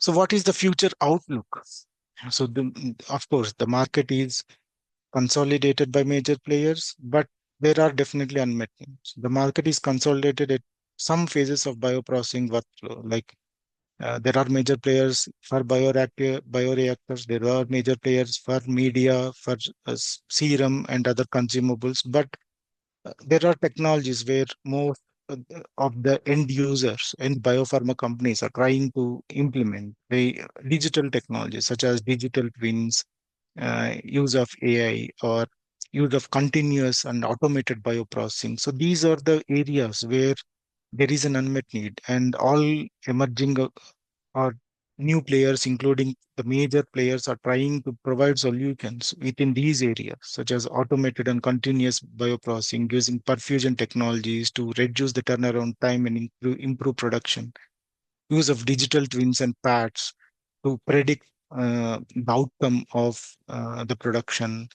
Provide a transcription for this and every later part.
So what is the future outlook? So of course, the market is consolidated by major players, but there are definitely unmet needs. The market is consolidated at some phases of bioprocessing workflow, like there are major players for bioreactors. There are major players for media, for serum and other consumables. But there are technologies where most of the end users and biopharma companies are trying to implement the digital technologies such as digital twins, use of AI, or use of continuous and automated bioprocessing. So these are the areas where there is an unmet need, and all emerging or new players, including the major players, are trying to provide solutions within these areas, such as automated and continuous bioprocessing using perfusion technologies to reduce the turnaround time and improve production, use of digital twins and pads to predict the outcome of the production.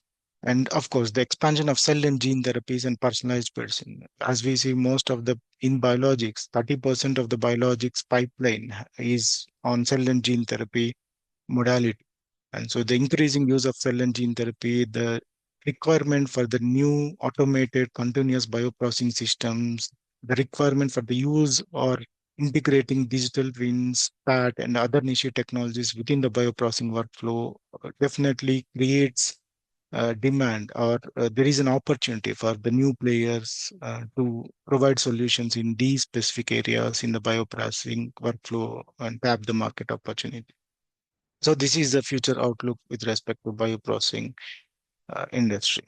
And of course, the expansion of cell and gene therapies and personalized medicine. As we see, most of the in biologics, 30% of the biologics pipeline is on cell and gene therapy modality. And so the increasing use of cell and gene therapy, the requirement for the new automated continuous bioprocessing systems, the requirement for the use or integrating digital twins, PAT, and other niche technologies within the bioprocessing workflow definitely creates demand, or there is an opportunity for the new players to provide solutions in these specific areas in the bioprocessing workflow and tap the market opportunity. So this is the future outlook with respect to bioprocessing industry.